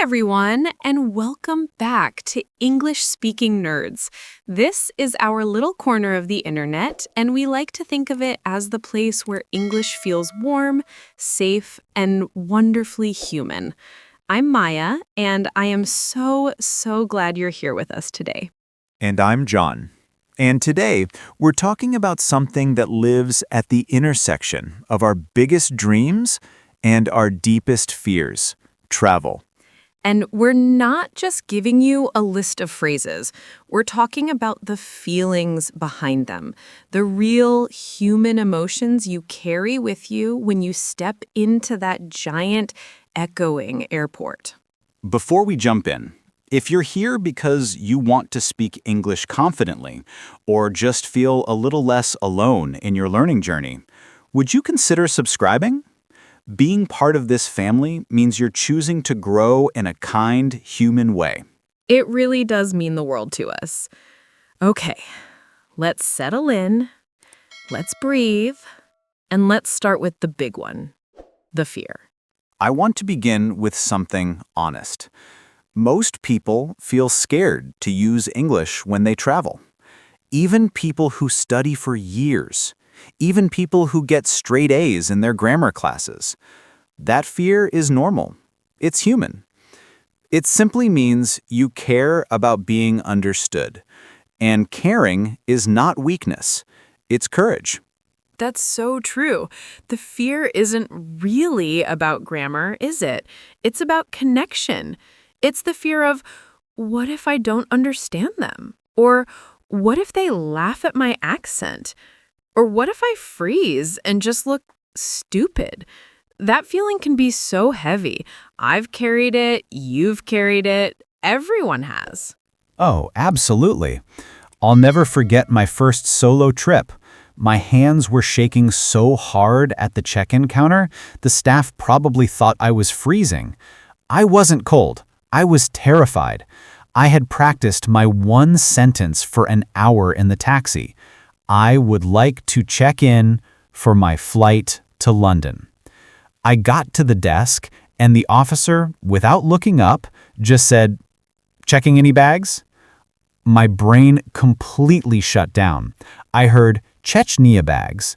everyone, and welcome back to English Speaking Nerds. This is our little corner of the internet, and we like to think of it as the place where English feels warm, safe, and wonderfully human. I'm Maya, and I am so glad you're here with us today. And I'm John. And today, we're talking about something that lives at the intersection of our biggest dreams and our deepest fears: travel. And we're not just giving you a list of phrases. We're talking about the feelings behind them, the real human emotions you carry with you when you step into that giant, echoing airport. Before we jump in, if you're here because you want to speak English confidently or just feel a little less alone in your learning journey, would you consider subscribing? Being part of this family means you're choosing to grow in a kind, human way. It really does mean the world to us. Okay, let's settle in, let's breathe, and let's start with the big one, the fear. I want to begin with something honest. Most people feel scared to use English when they travel. Even people who study for years. Even people who get straight A's in their grammar classes. That fear is normal. It's human. It simply means you care about being understood. And caring is not weakness. It's courage. That's so true. The fear isn't really about grammar, is it? It's about connection. It's the fear of, what if I don't understand them? Or what if they laugh at my accent? Or what if I freeze and just look stupid? That feeling can be so heavy. I've carried it, you've carried it, everyone has. Oh, absolutely. I'll never forget my first solo trip. My hands were shaking so hard at the check-in counter, the staff probably thought I was freezing. I wasn't cold. I was terrified. I had practiced my one sentence for an hour in the taxi. I would like to check in for my flight to London. I got to the desk, and the officer, without looking up, just said, "Checking any bags?" My brain completely shut down. I heard Chechnya bags.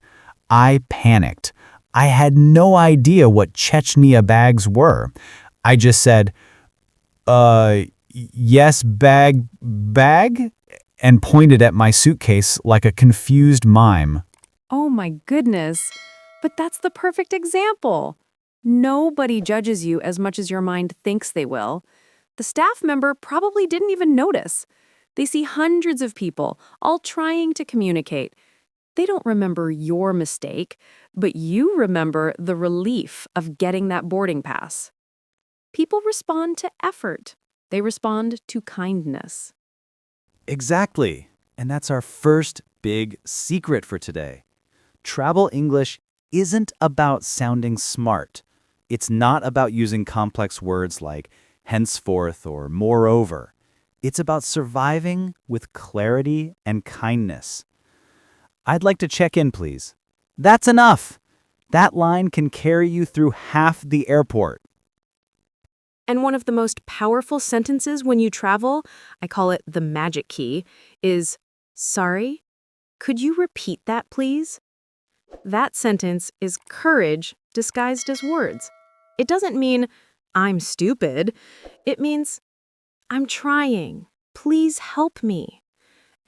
I panicked. I had no idea what Chechnya bags were. I just said, yes, bag, and pointed at my suitcase like a confused mime. Oh my goodness. But that's the perfect example. Nobody judges you as much as your mind thinks they will. The staff member probably didn't even notice. They see hundreds of people, all trying to communicate. They don't remember your mistake, but you remember the relief of getting that boarding pass. People respond to effort. They respond to kindness. Exactly. And that's our first big secret for today. Travel English isn't about sounding smart. It's not about using complex words like henceforth or moreover. It's about surviving with clarity and kindness. I'd like to check in, please. That's enough. That line can carry you through half the airport. And one of the most powerful sentences when you travel, I call it the magic key, is, "Sorry, could you repeat that, please?" That sentence is courage disguised as words. It doesn't mean, "I'm stupid." It means, "I'm trying. Please help me."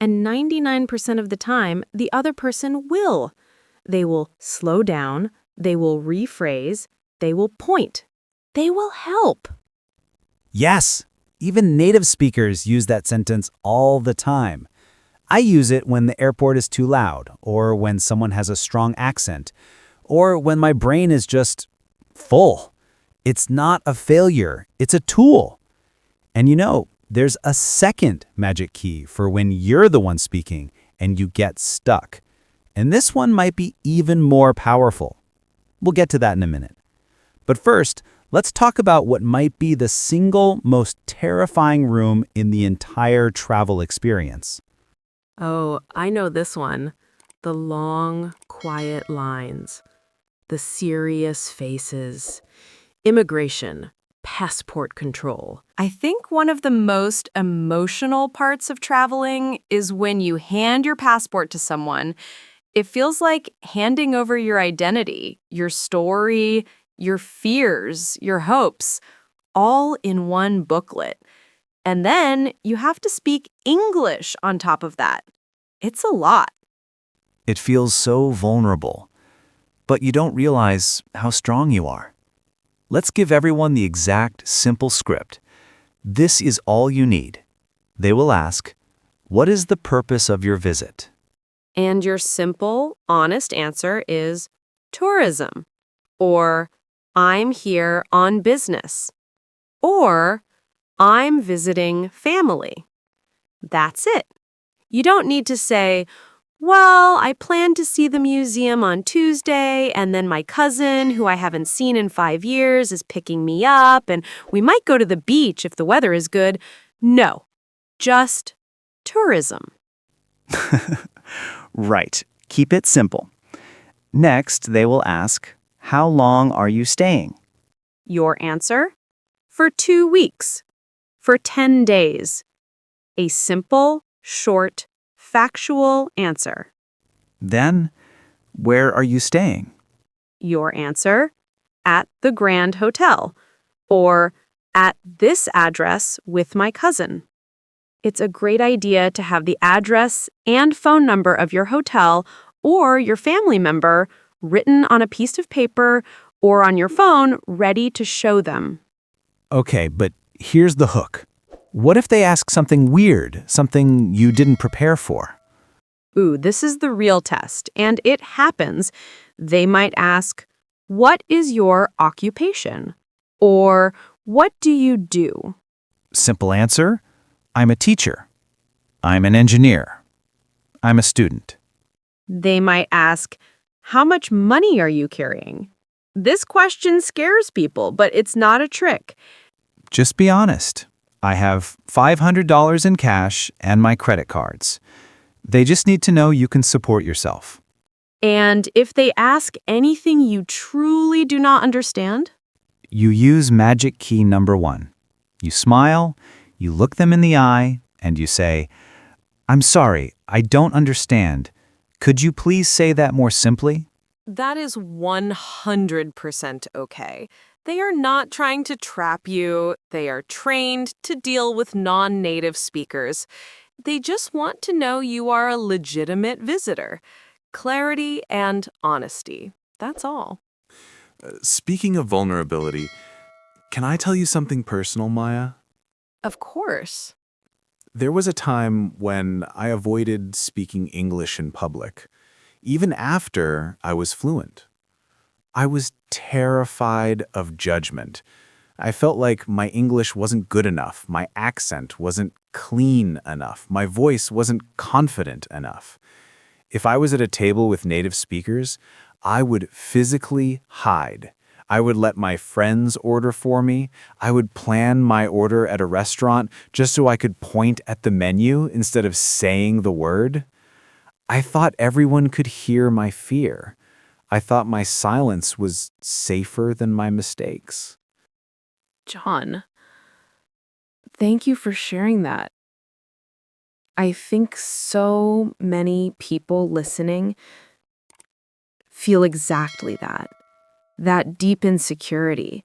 And 99% of the time, the other person will. They will slow down, they will rephrase, they will point, they will help. Yes, even native speakers use that sentence all the time. I use it when the airport is too loud, or when someone has a strong accent, or when my brain is just full. It's not a failure, it's a tool. And there's a second magic key for when you're the one speaking and you get stuck. And this one might be even more powerful. We'll get to that in a minute. But first, let's talk about what might be the single most terrifying room in the entire travel experience. Oh, I know this one. The long, quiet lines. The serious faces. Immigration. passport control. I think one of the most emotional parts of traveling is when you hand your passport to someone. It feels like handing over your identity, your story, your fears, your hopes, all in one booklet. And then you have to speak English on top of that. It's a lot. It feels so vulnerable, but you don't realize how strong you are. Let's give everyone the exact, simple script. This is all you need. They will ask, "What is the purpose of your visit?" And your simple, honest answer is tourism, or I'm here on business, or I'm visiting family. That's it. You don't need to say, well, I plan to see the museum on Tuesday, and then my cousin, who I haven't seen in 5 years, is picking me up, and we might go to the beach if the weather is good. No, just tourism. Right. Keep it simple. Next, they will ask, "How long are you staying?" Your answer? For 2 weeks. For 10 days. A simple, short, factual answer. Then, where are you staying? Your answer? At the Grand Hotel. Or at this address with my cousin. It's a great idea to have the address and phone number of your hotel or your family member written on a piece of paper or on your phone ready to show them. Okay, but here's the hook. What if they ask something weird, something you didn't prepare for? Ooh, this is the real test, and it happens. They might ask, what is your occupation? Or what do you do? Simple answer, I'm a teacher. I'm an engineer. I'm a student. They might ask, how much money are you carrying? This question scares people, but it's not a trick. Just be honest. I have $500 in cash and my credit cards. They just need to know you can support yourself. And if they ask anything you truly do not understand? You use magic key number 1. You smile, you look them in the eye, and you say, "I'm sorry, I don't understand. Could you please say that more simply?" That is 100% okay. They are not trying to trap you. They are trained to deal with non-native speakers. They just want to know you are a legitimate visitor. Clarity and honesty. That's all. Speaking of vulnerability, can I tell you something personal, Maya? Of course. There was a time when I avoided speaking English in public, even after I was fluent. I was terrified of judgment. I felt like my English wasn't good enough, my accent wasn't clean enough, my voice wasn't confident enough. If I was at a table with native speakers, I would physically hide. I would let my friends order for me. I would plan my order at a restaurant just so I could point at the menu instead of saying the word. I thought everyone could hear my fear. I thought my silence was safer than my mistakes. John, thank you for sharing that. I think so many people listening feel exactly that. That deep insecurity.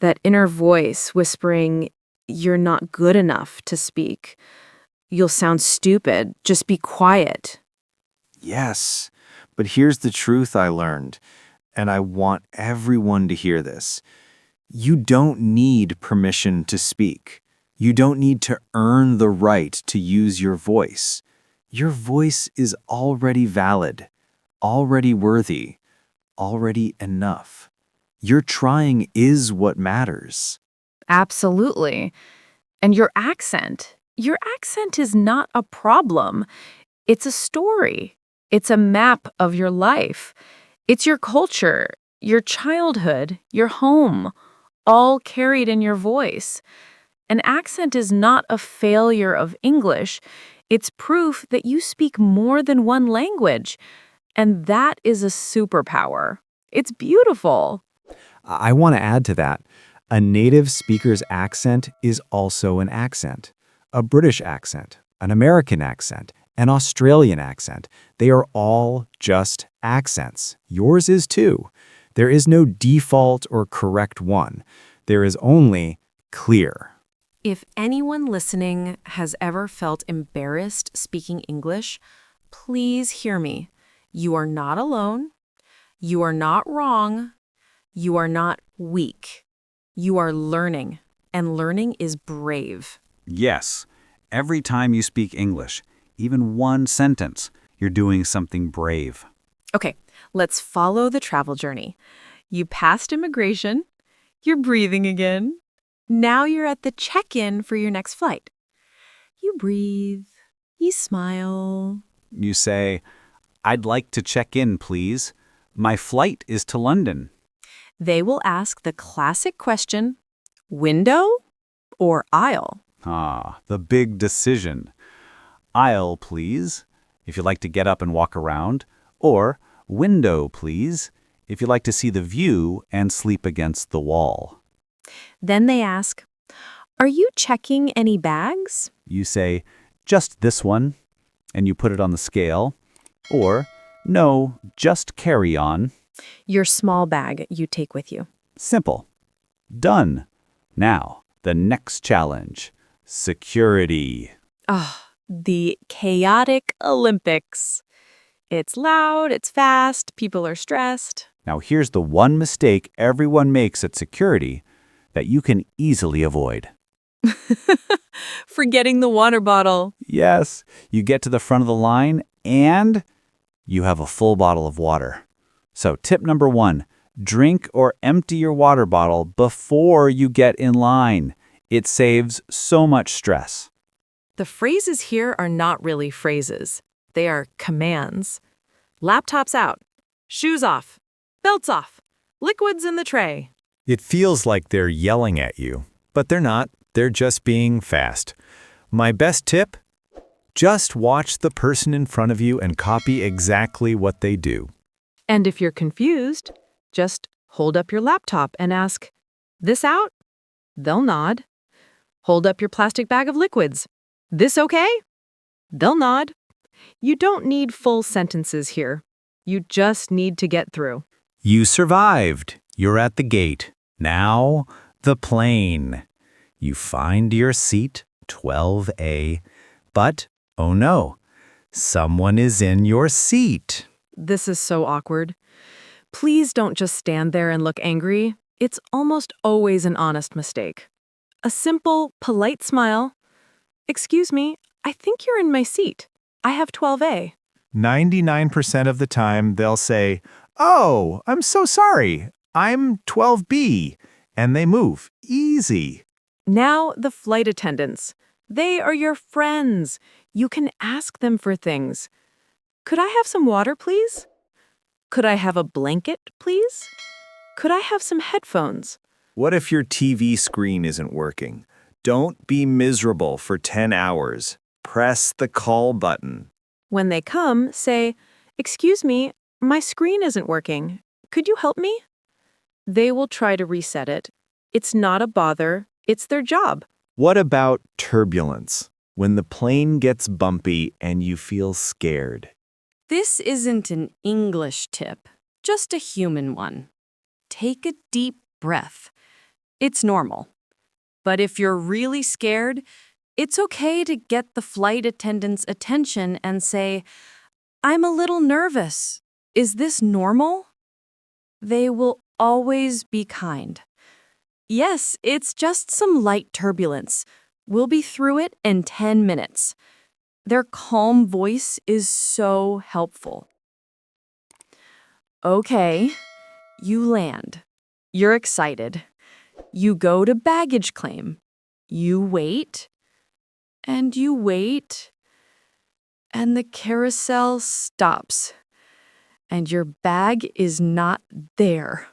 That inner voice whispering, you're not good enough to speak. You'll sound stupid. Just be quiet. Yes, but here's the truth I learned, and I want everyone to hear this. You don't need permission to speak. You don't need to earn the right to use your voice. Your voice is already valid, already worthy, already enough. Your trying is what matters. Absolutely. And your accent is not a problem. It's a story. It's a map of your life. It's your culture, your childhood, your home, all carried in your voice. An accent is not a failure of English. It's proof that you speak more than one language. And that is a superpower. It's beautiful. I want to add to that. A native speaker's accent is also an accent. A British accent, an American accent, an Australian accent. They are all just accents. Yours is too. There is no default or correct one. There is only clear. If anyone listening has ever felt embarrassed speaking English, please hear me. You are not alone. You are not wrong. You are not weak. You are learning, and learning is brave. Yes, every time you speak English, even one sentence, you're doing something brave. Okay, let's follow the travel journey. You passed immigration. You're breathing again. Now you're at the check-in for your next flight. You breathe. You smile. You say, "I'd like to check in, please. My flight is to London." They will ask the classic question, window or aisle? Ah, the big decision. Aisle, please, if you'd like to get up and walk around. Or window, please, if you'd like to see the view and sleep against the wall. Then they ask, are you checking any bags? You say, "Just this one," and you put it on the scale. Or, "No, just carry on." Your small bag you take with you. Simple. Done. Now, the next challenge. Security. The chaotic Olympics. It's loud, it's fast, people are stressed. Now here's the one mistake everyone makes at security that you can easily avoid. Forgetting the water bottle. Yes, you get to the front of the line and you have a full bottle of water. So tip number 1, drink or empty your water bottle before you get in line. It saves so much stress. The phrases here are not really phrases. They are commands. Laptops out. Shoes off. Belts off. Liquids in the tray. It feels like they're yelling at you, but they're not. They're just being fast. My best tip? Just watch the person in front of you and copy exactly what they do. And if you're confused, just hold up your laptop and ask, "This out?" They'll nod. Hold up your plastic bag of liquids. "This okay?" They'll nod. You don't need full sentences here. You just need to get through. You survived. You're at the gate. Now, the plane. You find your seat, 12A, but, oh no, someone is in your seat. This is so awkward. Please don't just stand there and look angry. It's almost always an honest mistake. A simple, polite smile. "Excuse me, I think you're in my seat. I have 12A. 99% of the time, they'll say, "Oh, I'm so sorry. I'm 12B." And they move. Easy. Now, the flight attendants. They are your friends. You can ask them for things. "Could I have some water, please? Could I have a blanket, please? Could I have some headphones?" What if your TV screen isn't working? Don't be miserable for 10 hours. Press the call button. When they come, say, "Excuse me, my screen isn't working. Could you help me?" They will try to reset it. It's not a bother. It's their job. What about turbulence? When the plane gets bumpy and you feel scared. This isn't an English tip, just a human one. Take a deep breath. It's normal. But if you're really scared, it's okay to get the flight attendant's attention and say, "I'm a little nervous. Is this normal?" They will always be kind. "Yes, it's just some light turbulence. We'll be through it in 10 minutes. Their calm voice is so helpful. Okay, you land. You're excited. You go to baggage claim. You wait, and you wait, and the carousel stops, and your bag is not there.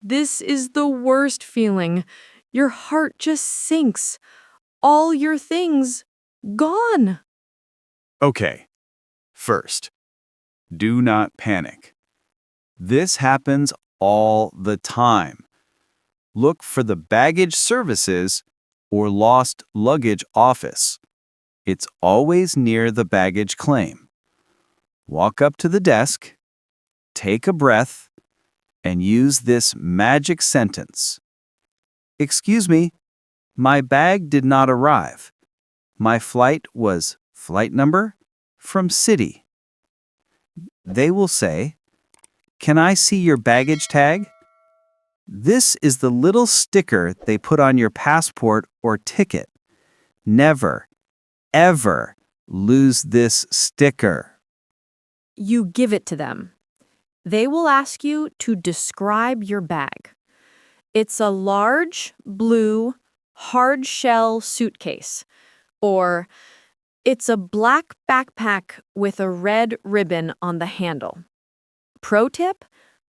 This is the worst feeling. Your heart just sinks. All your things gone. Okay. First, do not panic. This happens all the time. look for the baggage services or lost luggage office. It's always near the baggage claim. Walk up to the desk, take a breath, and use this magic sentence. Excuse me, my bag did not arrive. My flight was flight number from city. They will say, "Can I see your baggage tag?" This is the little sticker they put on your passport or ticket. Never, ever lose this sticker. You give it to them. They will ask you to describe your bag. It's a large, blue, hard-shell suitcase. Or, it's a black backpack with a red ribbon on the handle. Pro tip?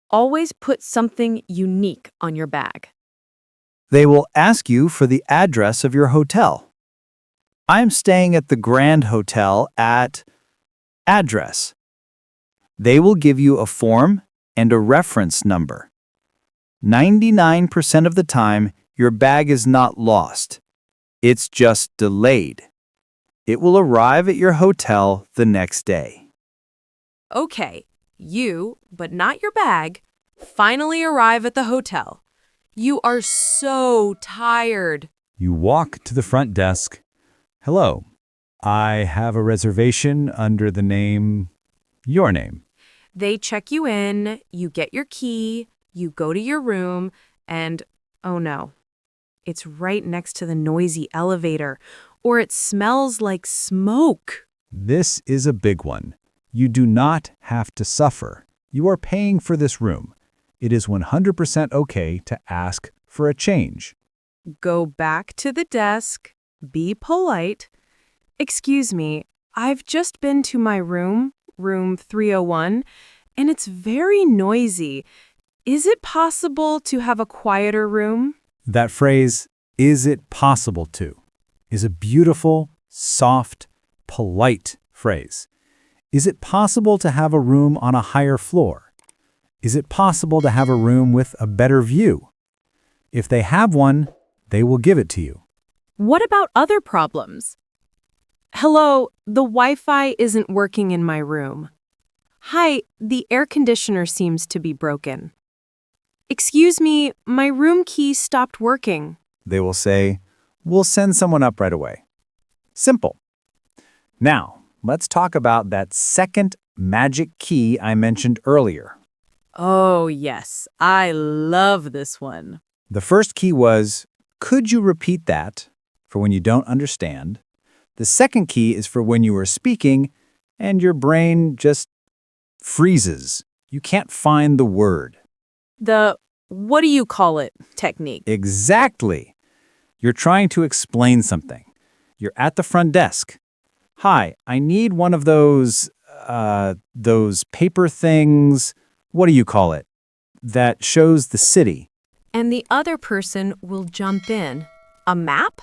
Always put something unique on your bag. They will ask you for the address of your hotel. I'm staying at the Grand Hotel at address. They will give you a form and a reference number. 99% of the time, your bag is not lost. It's just delayed. It will arrive at your hotel the next day. Okay, you, but not your bag, finally arrive at the hotel. You are so tired. You walk to the front desk. Hello, I have a reservation under the name, your name. They check you in, you get your key, you go to your room, and oh no, it's right next to the noisy elevator, or it smells like smoke. This is a big one. You do not have to suffer. You are paying for this room. It is 100% okay to ask for a change. Go back to the desk, be polite. Excuse me, I've just been to my room 301, and it's very noisy. Is it possible to have a quieter room? That phrase, "is it possible to," is a beautiful, soft, polite phrase. Is it possible to have a room on a higher floor? Is it possible to have a room with a better view? If they have one, they will give it to you. What about other problems? Hello, the Wi-Fi isn't working in my room. Hi, the air conditioner seems to be broken. Excuse me, my room key stopped working. They will say, "We'll send someone up right away." Simple. Now, let's talk about that second magic key I mentioned earlier. Oh, yes, I love this one. The first key was, "Could you repeat that?" for when you don't understand. The second key is for when you are speaking and your brain just freezes. You can't find the word. The what do you call it technique. Exactly. You're trying to explain something. You're at the front desk. "Hi, I need one of those paper things, what do you call it, that shows the city." And the other person will jump in. A map?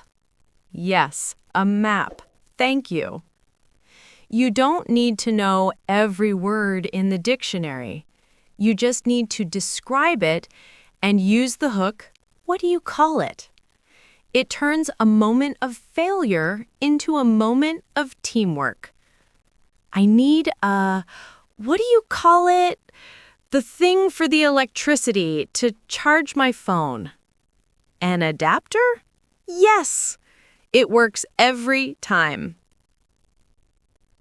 Yes, a map. Thank you. You don't need to know every word in the dictionary. You just need to describe it and use the hook, what do you call it? It turns a moment of failure into a moment of teamwork. I need what do you call it? The thing for the electricity to charge my phone. An adapter? Yes! It works every time.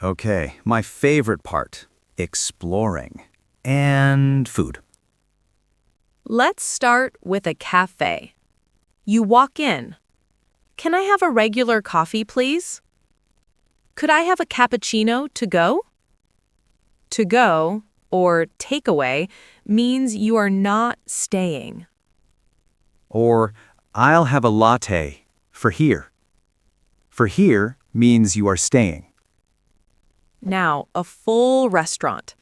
Okay, my favorite part, exploring. And food. Let's start with a cafe. You walk in. Can I have a regular coffee, please? Could I have a cappuccino to go? To go, or takeaway, means you are not staying. Or, I'll have a latte for here. For here means you are staying. Now, a full restaurant.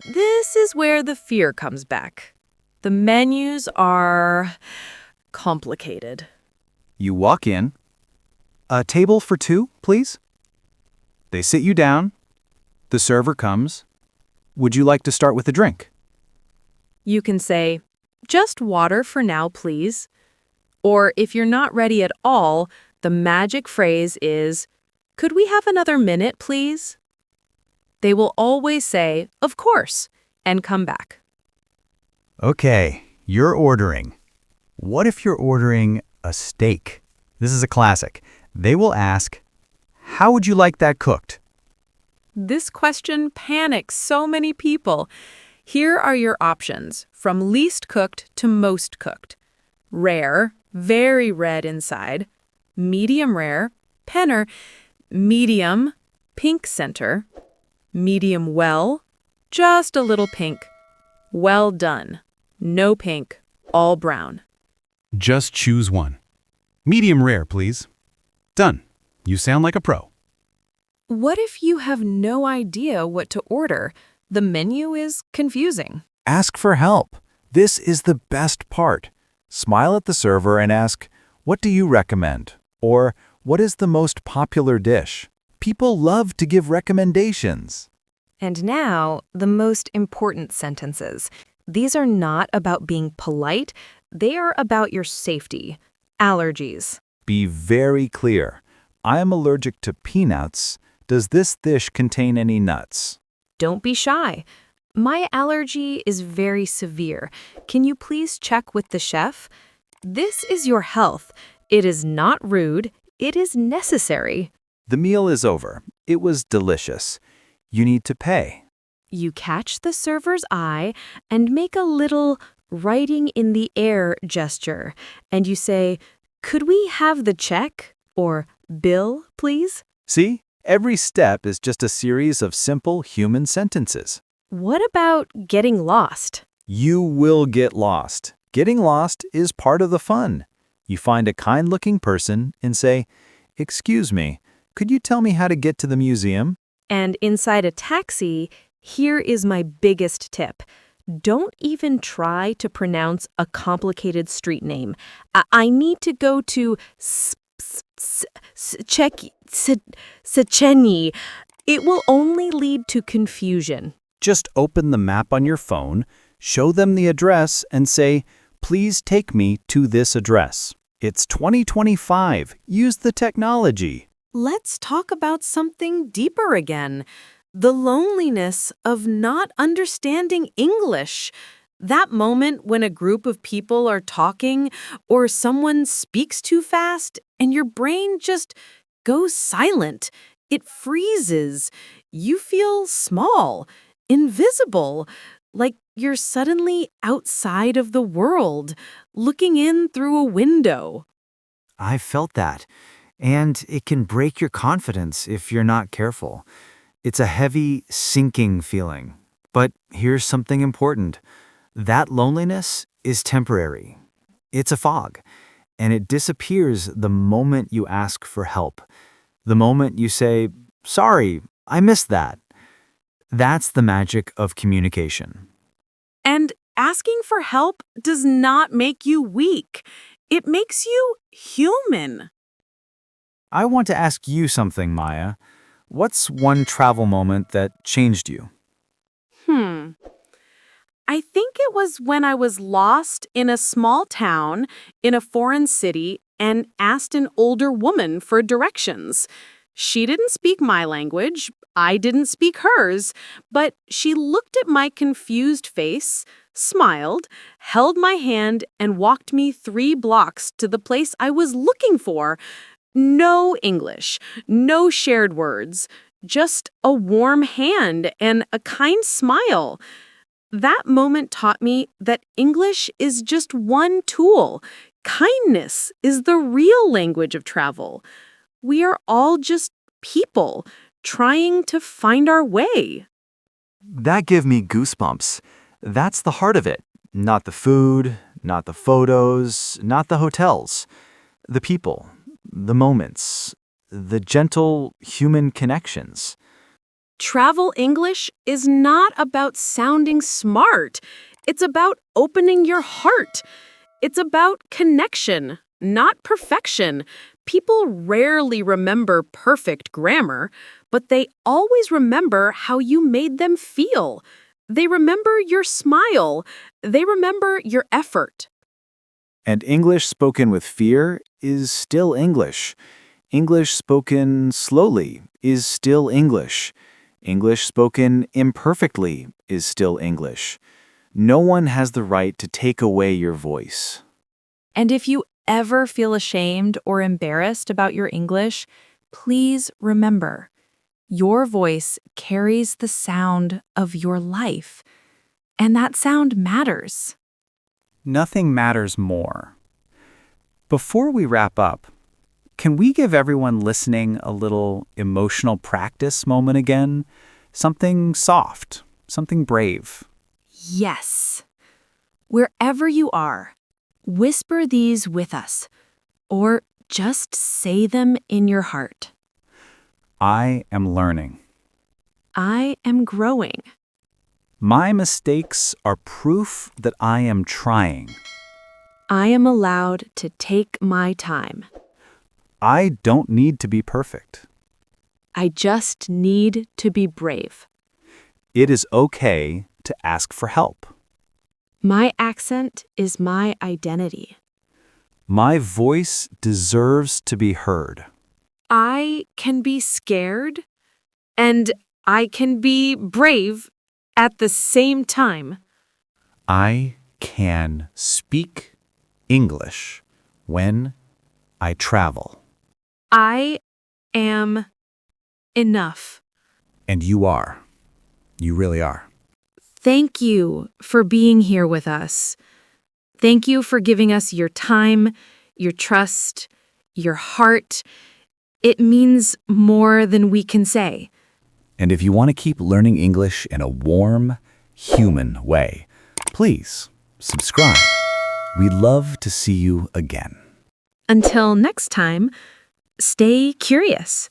This is where the fear comes back. The menus are complicated. You walk in. "A table for two, please?" They sit you down. The server comes. "Would you like to start with a drink?" You can say, just water for now, please. Or if you're not ready at all, the magic phrase is, "Could we have another minute, please?" They will always say, "Of course," and come back. Okay, you're ordering. What if you're ordering a steak? This is a classic. They will ask, how would you like that cooked? This question panics so many people. Here are your options, from least cooked to most cooked. Rare, very red inside. Medium rare, penner. Medium, pink center. Medium well, just a little pink. Well done, no pink, all brown. Just choose one. Medium rare, please. Done. You sound like a pro. What if you have no idea what to order? The menu is confusing. Ask for help. This is the best part. Smile at the server and ask, "What do you recommend?" Or, "What is the most popular dish?" People love to give recommendations. And now, the most important sentences. These are not about being polite, they are about your safety. Allergies. Be very clear. I am allergic to peanuts. Does this dish contain any nuts? Don't be shy. My allergy is very severe. Can you please check with the chef? This is your health. It is not rude, it is necessary. The meal is over. It was delicious. You need to pay. You catch the server's eye and make a little writing in the air gesture, and you say, "Could we have the check?" or "Bill, please?" See? Every step is just a series of simple human sentences. What about getting lost? You will get lost. Getting lost is part of the fun. You find a kind-looking person and say, "Excuse me, could you tell me how to get to the museum?" And inside a taxi, here is my biggest tip. Don't even try to pronounce a complicated street name. I need to go to Sechenyi. It will only lead to confusion. Just open the map on your phone, show them the address, and say, "Please take me to this address." It's 2025. Use the technology. Let's talk about something deeper again. The loneliness of not understanding English. That moment when a group of people are talking or someone speaks too fast and your brain just goes silent. It freezes. You feel small, invisible, like you're suddenly outside of the world, looking in through a window. I felt that, and it can break your confidence if you're not careful. It's a heavy, sinking feeling. But here's something important. That loneliness is temporary. It's a fog, and it disappears the moment you ask for help. The moment you say, "Sorry, I missed that." That's the magic of communication. And asking for help does not make you weak. It makes you human. I want to ask you something, Maya. What's one travel moment that changed you? I think it was when I was lost in a small town in a foreign city and asked an older woman for directions. She didn't speak my language, I didn't speak hers, but she looked at my confused face, smiled, held my hand, and walked me 3 blocks to the place I was looking for. No English, no shared words, just a warm hand and a kind smile. That moment taught me that English is just one tool. Kindness is the real language of travel. We are all just people trying to find our way. That gave me goosebumps. That's the heart of it. Not the food, not the photos, not the hotels. The people, the moments, the gentle human connections. Travel English is not about sounding smart. It's about opening your heart. It's about connection, not perfection. People rarely remember perfect grammar, but they always remember how you made them feel. They remember your smile. They remember your effort. And English spoken with fear is still English. English spoken slowly is still English. English spoken imperfectly is still English. No one has the right to take away your voice. And if you ever feel ashamed or embarrassed about your English, please remember, your voice carries the sound of your life, and that sound matters. Nothing matters more. Before we wrap up, can we give everyone listening a little emotional practice moment again? Something soft, something brave. Yes. Wherever you are, whisper these with us, or just say them in your heart. I am learning. I am growing. My mistakes are proof that I am trying. I am allowed to take my time. I don't need to be perfect. I just need to be brave. It is okay to ask for help. My accent is my identity. My voice deserves to be heard. I can be scared and I can be brave at the same time. I can speak English when I travel. I am enough. And you are. You really are. Thank you for being here with us. Thank you for giving us your time, your trust, your heart. It means more than we can say. And if you want to keep learning English in a warm, human way, please subscribe. We'd love to see you again. Until next time, stay curious,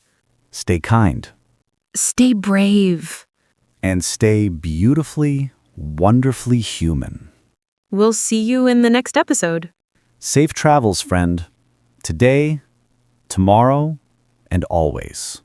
Stay kind stay brave. and stay beautifully, wonderfully human. We'll see you in the next episode. Safe travels, friend. Today, tomorrow, and always.